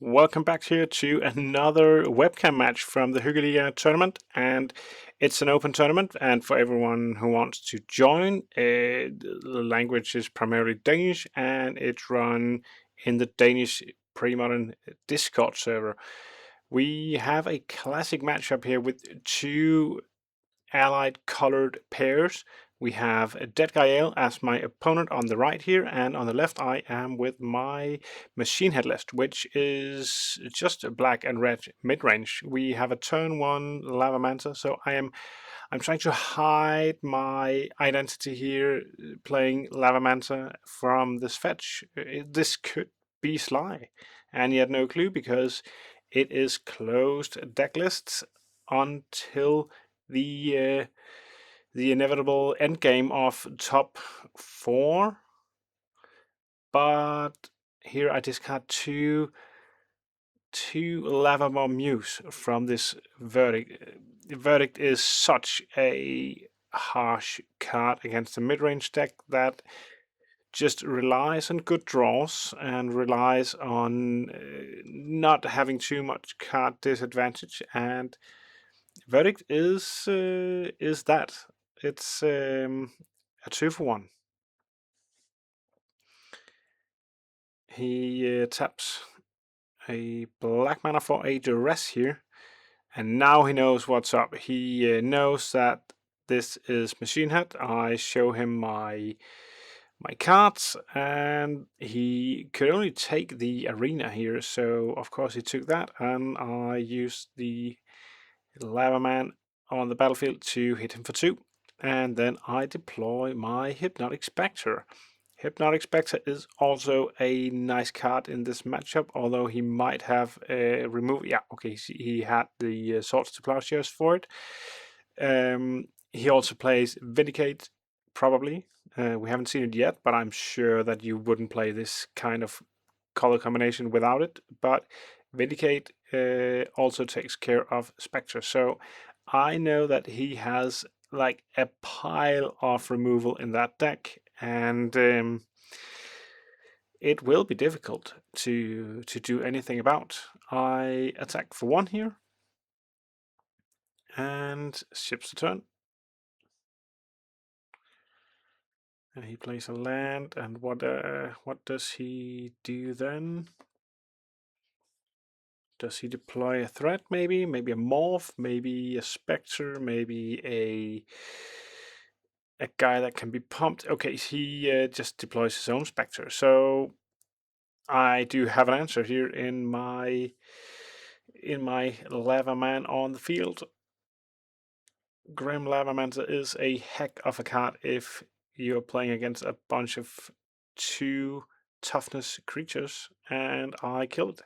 Welcome back here to another webcam match from the Hyggeliga tournament, and it's an open tournament. And for everyone who wants to join, the language is primarily Danish, and it's run in the Danish Premodern Discord server. We have a classic matchup here with two allied colored pairs. We have Dead Gael as my opponent on the right here, and on the left I am with my Machine Head list, which is just a black and red mid-range. We have a turn 1 Lavamancer, so I'm trying to hide my identity here playing Lavamancer from this fetch. This could be Sly, and he had no clue because it is closed deck lists until the inevitable endgame of top 4. But here I discard two Lavaborn Muse from this verdict. The verdict is such a harsh card against the mid-range deck that just relies on good draws and relies on not having too much card disadvantage. And verdict is that it's a 2-for-1. He taps a black mana for a Duress here, and now he knows what's up. He knows that this is Machine Head. I show him my cards, and he could only take the Arena here, so of course he took that, and I used the Lava Man on the battlefield to hit him for 2, and then I deploy my Hypnotic Specter. Hypnotic Specter is also a nice card in this matchup, although he might have removed. Yeah, okay, he had the Swords to Plowshares for it. He also plays Vindicate, probably. We haven't seen it yet, but I'm sure that you wouldn't play this kind of color combination without it. But Vindicate also takes care of Spectre, so I know that he has like a pile of removal in that deck, and it will be difficult to do anything about. I attack for 1 here, and ships the turn. And he plays a land, and what does he do then? Does he deploy a threat, maybe? Maybe a Morph, maybe a Spectre, maybe a guy that can be pumped. Okay, he just deploys his own Spectre. So I do have an answer here in my Lava Man on the field. Grim Lavamancer is a heck of a card if you're playing against a bunch of 2 toughness creatures, and I killed it.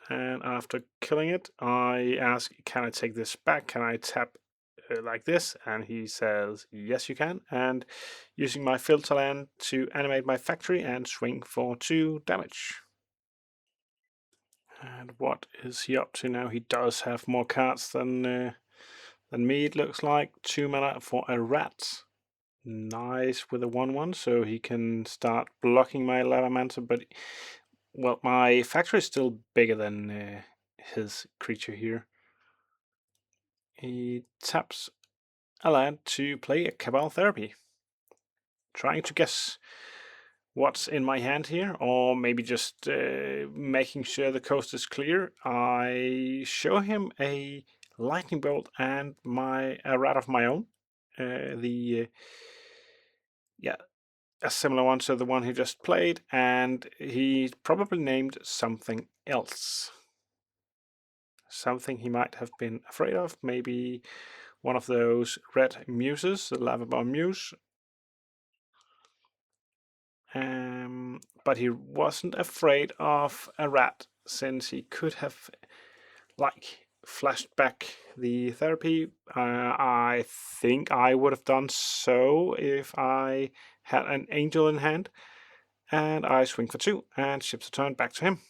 And after killing it, I ask, can I take this back? Can I tap like this? And he says, yes, you can. And using my filter land to animate my factory and swing for 2 damage. And what is he up to now? He does have more cards than me, it looks like. 2 mana for a rat. Nice with a 1/1, so he can start blocking my Lavamancer, but well, my factory is still bigger than his creature here. He taps a land to play a Cabal Therapy. Trying to guess what's in my hand here, or maybe just making sure the coast is clear. I show him a Lightning Bolt and a rat of my own. Yeah, a similar one to the one he just played, and he probably named something else. Something he might have been afraid of, maybe one of those red muses, the Lavaborn Muse. But he wasn't afraid of a rat, since he could have like flashed back the therapy. I think I would have done so if I had an angel in hand. And I swing for 2 and ships the turn back to him.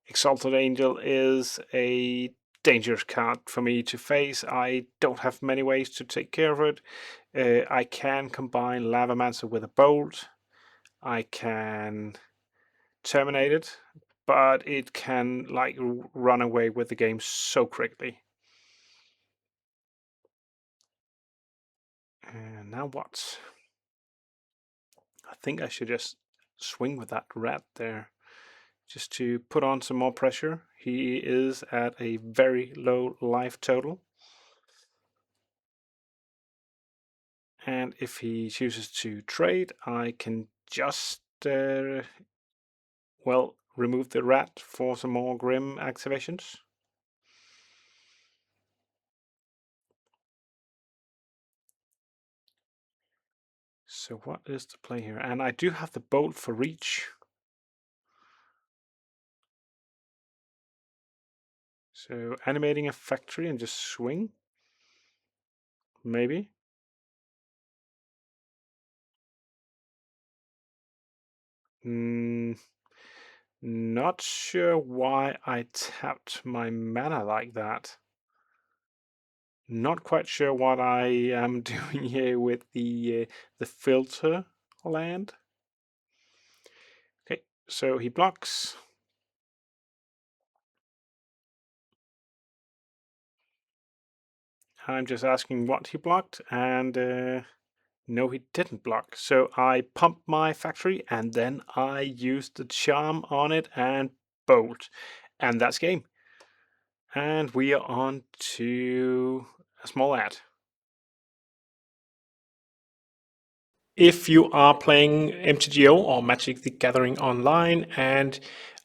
Exalted Angel is a dangerous card for me to face. I don't have many ways to take care of it. I can combine Lavamancer with a Bolt. I can terminate it, but it can like run away with the game so quickly. And now what? I think I should just swing with that rat there, just to put on some more pressure. He is at a very low life total. And if he chooses to trade, I can just, well, remove the rat for some more Grim activations. So what is the play here? And I do have the bolt for reach. So animating a factory and just swing, maybe. Not sure why I tapped my mana like that. Not quite sure what I am doing here with the filter land. Okay, so he blocks. I'm just asking what he blocked, and no, he didn't block. So I pumped my factory, and then I used the charm on it and bolt, and that's game. And we are on to a small ad. If you are playing MTGO or Magic the Gathering online and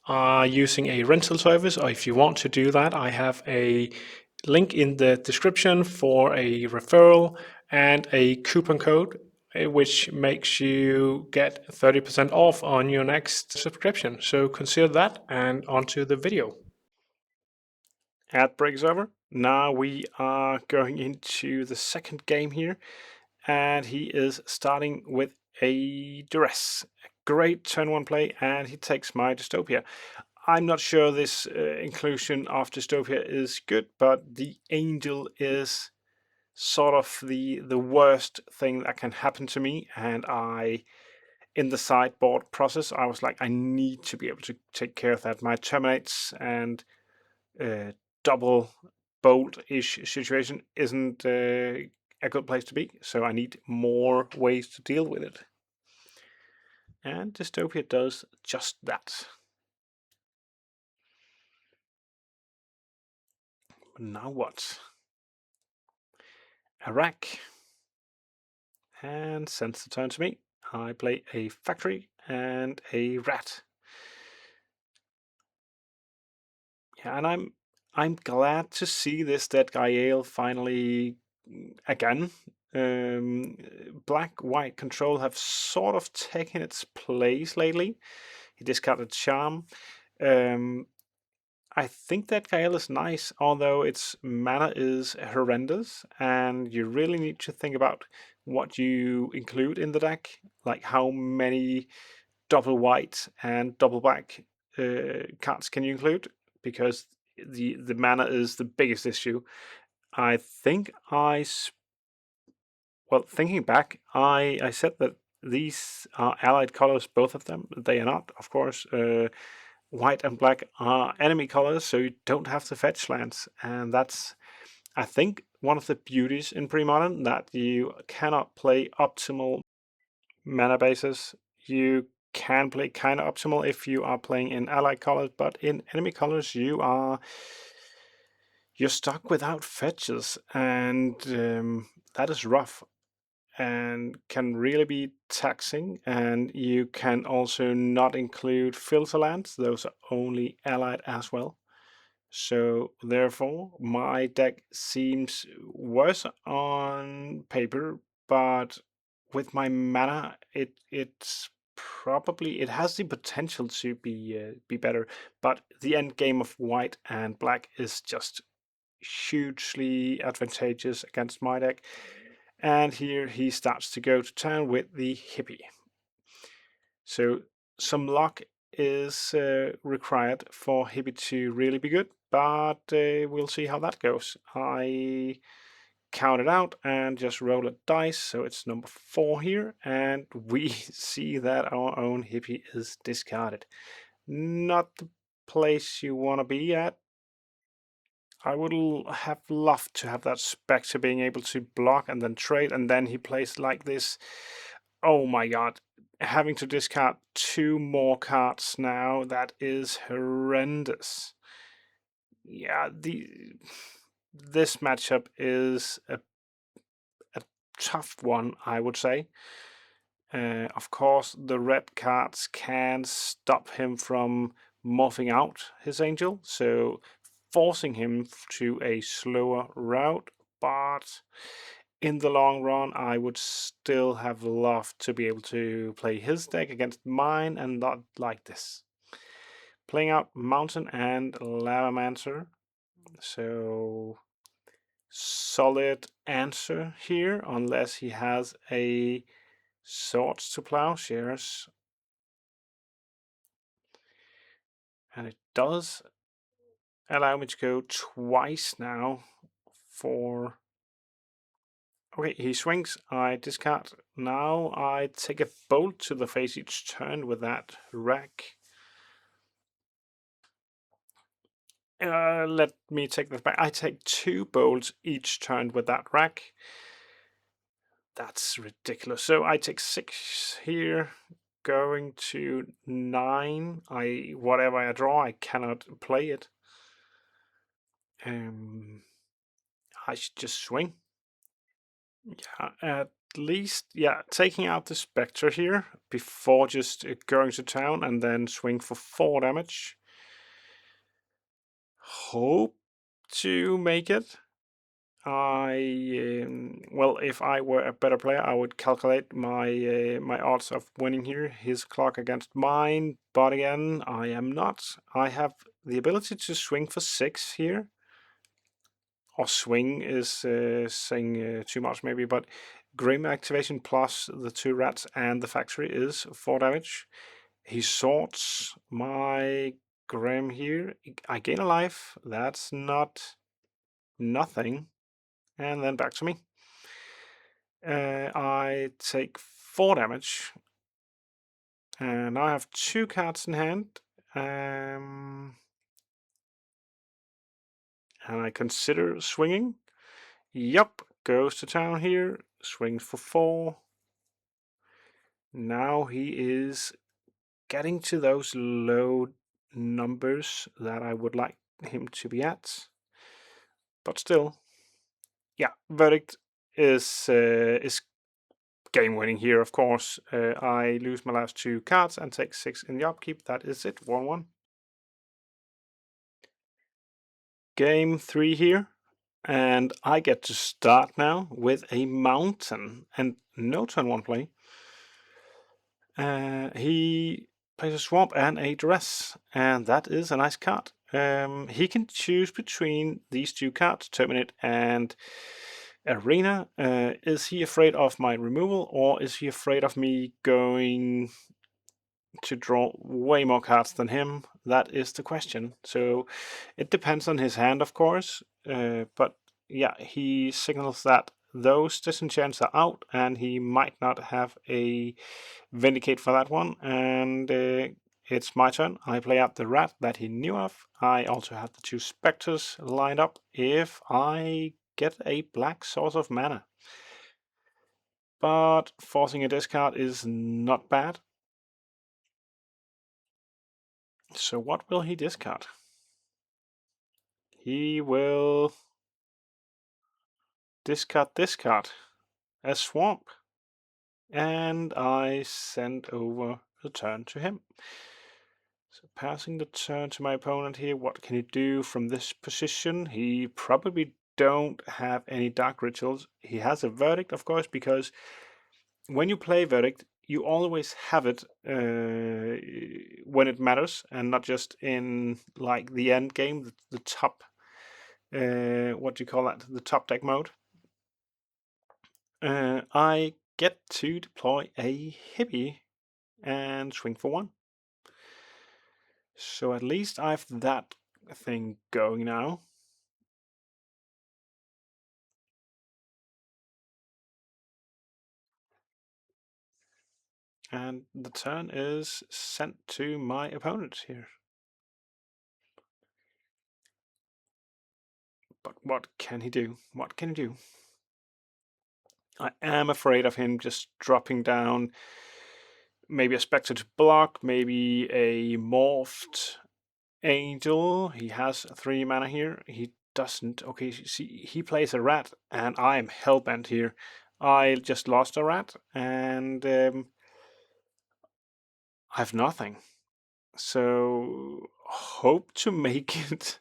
are using a rental service, or if you want to do that, I have a link in the description for a referral and a coupon code which makes you get 30% off on your next subscription. So consider that, and onto the video. Ad break is over. Now we are going into the second game here, and he is starting with a Duress. A great turn one play, and he takes my Dystopia. I'm not sure this inclusion of Dystopia is good, but the Angel is sort of the worst thing that can happen to me, and in the sideboard process, I was like, I need to be able to take care of that. My Terminates and double bolt-ish situation isn't a good place to be, so I need more ways to deal with it. And Dystopia does just that. But now what? A rack. And sends the turn to me. I play a factory and a rat. Yeah, and I'm glad to see this Dead Gael finally again. Black-white control have sort of taken its place lately. He discarded Charm. I think that Gael is nice, although its mana is horrendous, and you really need to think about what you include in the deck, like how many double white and double black cards can you include, because the mana is the biggest issue. I think well, thinking back, I said that these are allied colors, both of them. They are not, of course. White and black are enemy colors, so you don't have to fetch lands, and that's, I think, one of the beauties in Premodern, that you cannot play optimal mana bases. You can play kind of optimal if you are playing in allied colors, but in enemy colors you're stuck without fetches, and that is rough and can really be taxing. And you can also not include filter lands; those are only allied as well. So therefore, my deck seems worse on paper, but with my mana, it's probably, it has the potential to be better. But the end game of white and black is just hugely advantageous against my deck. And here he starts to go to town with the hippie. So some luck is required for hippie to really be good, but we'll see how that goes. I count it out and just roll a dice. So it's number 4 here, and we see that our own hippie is discarded. Not the place you want to be at. I would have loved to have that Spectre being able to block and then trade, and then he plays like this. Oh my god. Having to discard 2 more cards now, that is horrendous. Yeah, this matchup is a tough one, I would say. Of course, the red cards can stop him from morphing out his angel, so forcing him to a slower route, but in the long run, I would still have loved to be able to play his deck against mine and not like this. Playing out Mountain and Lavamancer, so solid answer here, unless he has a Swords to Plowshares. And it does allow me to go twice now for... Okay, he swings, I discard. Now I take a bolt to the face each turn with that rack. Let me take this back. I take 2 bolts each turn with that rack. That's ridiculous. So I take 6 here, going to 9. Whatever I draw, I cannot play it. I should just swing. Yeah, at least, yeah, taking out the Spectre here before just going to town and then swing for 4 damage. Hope to make it. Well, if I were a better player, I would calculate my odds of winning here. His clock against mine, but again, I am not. I have the ability to swing for 6 here. Or swing is saying too much maybe, but Grim activation plus the 2 rats and the factory is 4 damage. He sorts my Grim here. I gain a life. That's not nothing. And then back to me. I take 4 damage. And now I have 2 cards in hand. And I consider swinging. Yup, goes to town here, swings for 4. Now he is getting to those low numbers that I would like him to be at. But still, yeah, verdict is game winning here, of course. I lose my last 2 cards and take 6 in the upkeep. That is it, 1-1. Game 3 here. And I get to start now with a mountain and no turn 1 play. He plays a swamp and a Duress, and that is a nice card. He can choose between these 2 cards, Terminate and Arena. Is he afraid of my removal, or is he afraid of me going to draw way more cards than him? That is the question. So it depends on his hand, of course. But yeah, he signals that those disenchants are out, and he might not have a Vindicate for that one. And it's my turn. I play out the rat that he knew of. I also have the 2 specters lined up if I get a black source of mana. But forcing a discard is not bad. So what will he discard? He will discard this card, a swamp. And I send over the turn to him. So passing the turn to my opponent here, what can he do from this position? He probably don't have any dark rituals. He has a verdict, of course, because when you play verdict, you always have it when it matters, and not just in like the end game, the top, what do you call that? The top deck mode. I get to deploy a hippie and swing for 1. So at least I've that thing going now. And the turn is sent to my opponent here. But what can he do? What can he do? I am afraid of him just dropping down maybe a Spectre to block, maybe a Morphed Angel. He has 3 mana here. He doesn't. Okay, see, he plays a rat, and I'm hellbent here. I just lost a rat, and I have nothing. So hope to make it.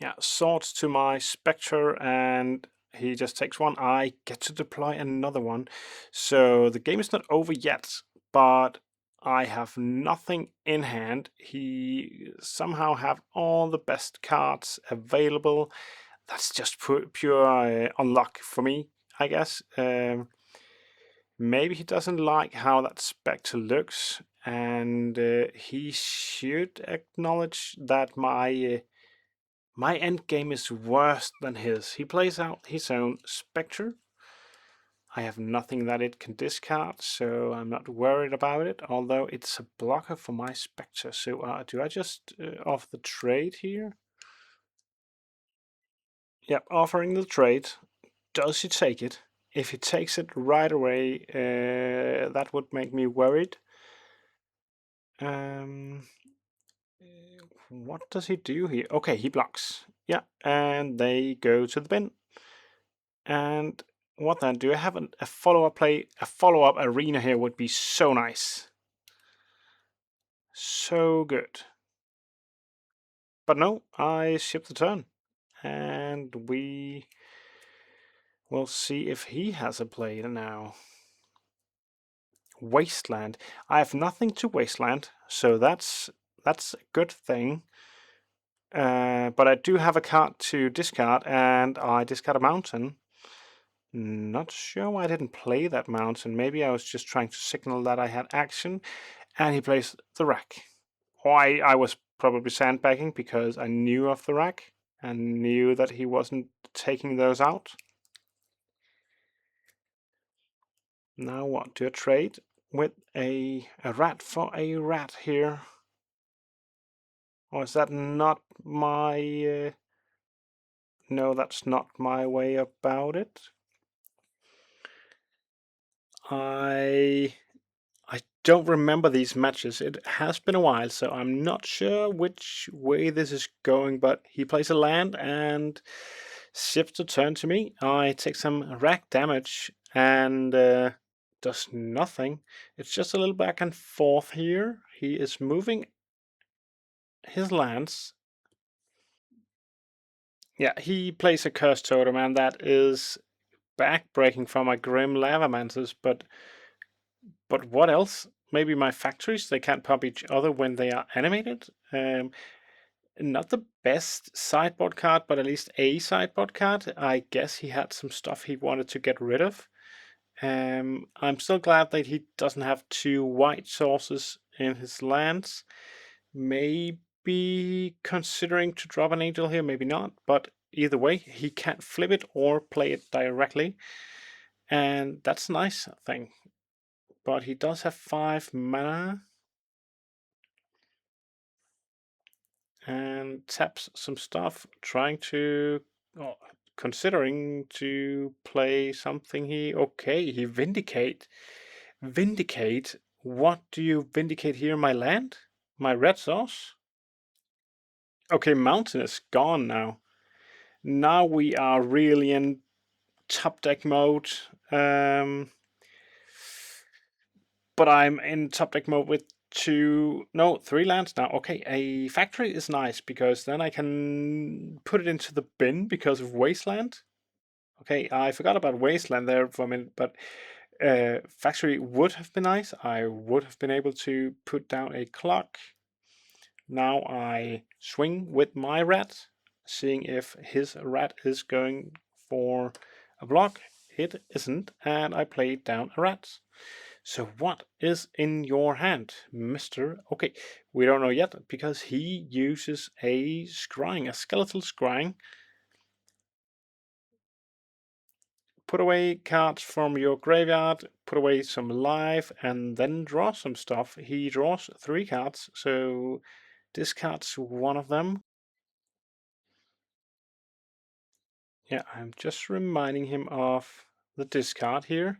Yeah, swords to my Spectre, and he just takes 1. I get to deploy another one. So the game is not over yet, but I have nothing in hand. He somehow have all the best cards available. That's just pure unluck for me, I guess. Maybe he doesn't like how that Spectre looks, and he should acknowledge that my end game is worse than his. He plays out his own Spectre. I have nothing that it can discard, so I'm not worried about it, although it's a blocker for my Spectre. So do I just offer the trade here? Yep, offering the trade. Does he take it? If he takes it right away, that would make me worried. What does he do here? Okay, he blocks. Yeah, and they go to the bin. And what then? Do I have a follow-up play? A follow-up arena here would be so nice. So good. But no, I ship the turn. And we will see if he has a play now. Wasteland. I have nothing to Wasteland, so that's a good thing. But I do have a card to discard, and I discard a mountain. Not sure why I didn't play that mountain. Maybe I was just trying to signal that I had action. And he plays the rack. Or I was probably sandbagging because I knew of the rack and knew that he wasn't taking those out. Now what? Do I trade with a rat for a rat here? Or is that not my... No, that's not my way about it. I don't remember these matches. It has been a while, so I'm not sure which way this is going, but he plays a land and shifts the turn to me. I take some rack damage and does nothing. It's just a little back and forth here. He is moving his lands. Yeah, he plays a Curse Totem, and that is backbreaking from my Grim Lavamancers, but what else? Maybe my factories, they can't pop each other when they are animated. Not the best sideboard card, but at least a sideboard card. I guess he had some stuff he wanted to get rid of. I'm still glad that he doesn't have 2 white sources in his lands. Maybe considering to drop an angel here, maybe not. But either way, he can't flip it or play it directly. And that's a nice thing. But he does have 5 mana. And taps some stuff, trying to... Oh, considering to play something he... Okay, he Vindicate. Vindicate? What do you Vindicate here? My land? My red sauce? Okay, mountain is gone now. Now we are really in top deck mode. But I'm in top deck mode with 3 lands now. Okay, a factory is nice because then I can put it into the bin because of Wasteland. Okay, I forgot about Wasteland there for a minute, but factory would have been nice. I would have been able to put down a clock. Now I swing with my rat, seeing if his rat is going for a block. It isn't, and I play down a rat. So what is in your hand, Mr.? Okay, we don't know yet because he uses a scrying, a skeletal scrying. put away cards from your graveyard, put away some life, and then draw some stuff. He draws 3 cards, so discards one of them. Yeah, I'm just reminding him of the discard here.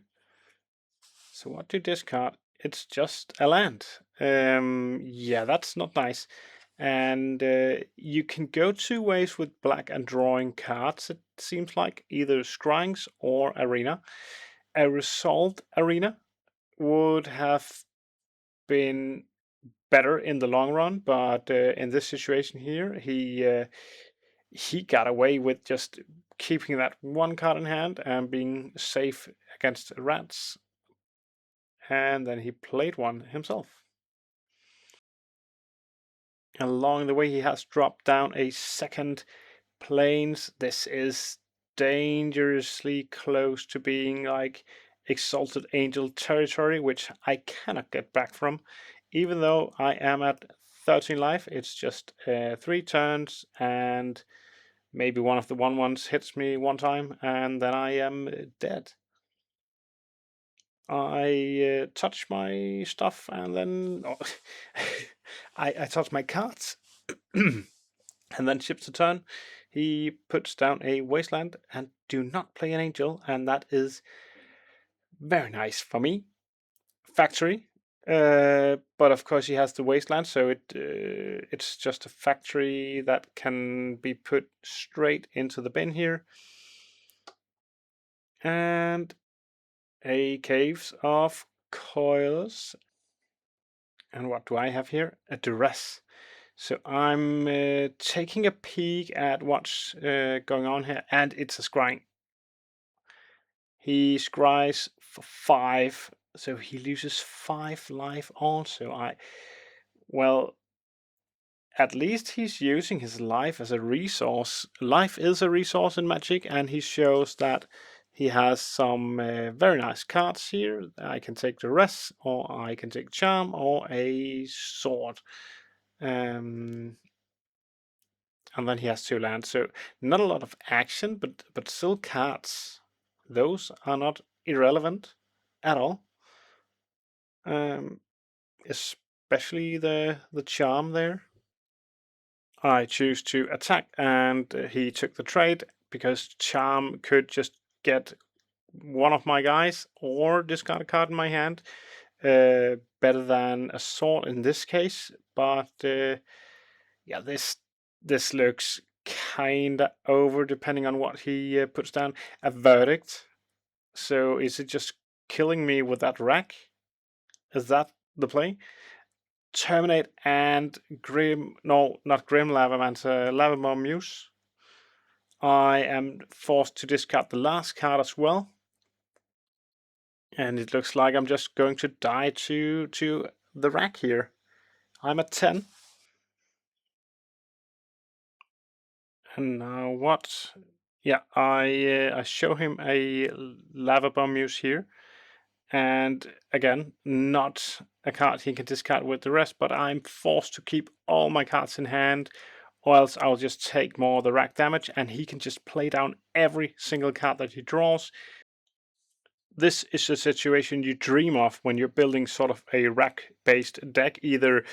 So what do you discard? It's just a land. Yeah, that's not nice. And you can go 2 ways with black and drawing cards, it seems like, either Scryings or Arena. A Resolved Arena would have been better in the long run, but in this situation here, he got away with just keeping that 1 card in hand and being safe against rats, and then he played one himself. Along the way, he has dropped down a second Plains. This is dangerously close to being like Exalted Angel territory, which I cannot get back from. Even though I am at 13 life, it's just 3 turns, and maybe one of the 1/1s hits me 1 time, and then I am dead. I touch my stuff, and then I touch my cards. And then chips a turn. He puts down a wasteland and do not play an angel, and that is very nice for me. Factory, but of course he has the wasteland, so it's just a factory that can be put straight into the bin here. And a Caves of Coils. And what do I have here? A Duress. So I'm taking a peek at what's going on here, and it's a scrying. He scries for 5, so he loses 5 life also. Well, at least he's using his life as a resource. Life is a resource in Magic, and he shows that he has some very nice cards here. I can take Duress, or I can take Charm, or a Sword. And then he has 2 lands, so not a lot of action, but still cards. Those are not irrelevant at all. Especially the charm there. I choose to attack, and he took the trade because charm could just get one of my guys or discard a card in my hand. Better than a sword in this case, but yeah, this looks kinda over depending on what he puts down. A verdict. So is it just killing me with that rack? Is that the play? Terminate and not Grim Lavamancer, Lavaborn Muse. I am forced to discard the last card as well. And it looks like I'm just going to die to the rack here. I'm at 10. And now what? Yeah, I show him a Lavaborn Muse here. And again, not a card he can discard with the rest, but I'm forced to keep all my cards in hand, or else I'll just take more of the rack damage, and he can just play down every single card that he draws. This is a situation you dream of when you're building sort of a rack-based deck, either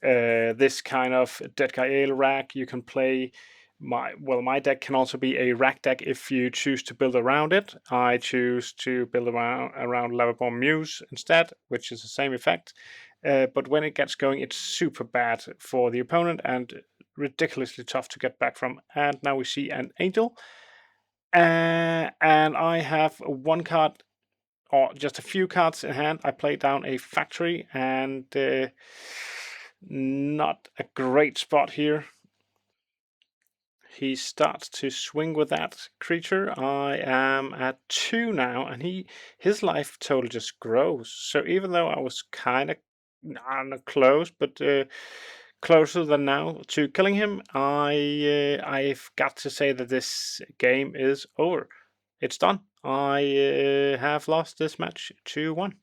this kind of Dead Guy Ale rack. You can play my deck can also be a rack deck if you choose to build around it. I choose to build around Lavaborn Muse instead, which is the same effect. But when it gets going, it's super bad for the opponent and ridiculously tough to get back from. And now we see an Angel. And I have 1 card, or just a few cards in hand. I play down a factory, and not a great spot here. He starts to swing with that creature. I am at 2 now, and his life total just grows. So even though I was kind of not close, but closer than now to killing him, I've got to say that this game is over. It's done. I have lost this match 2-1.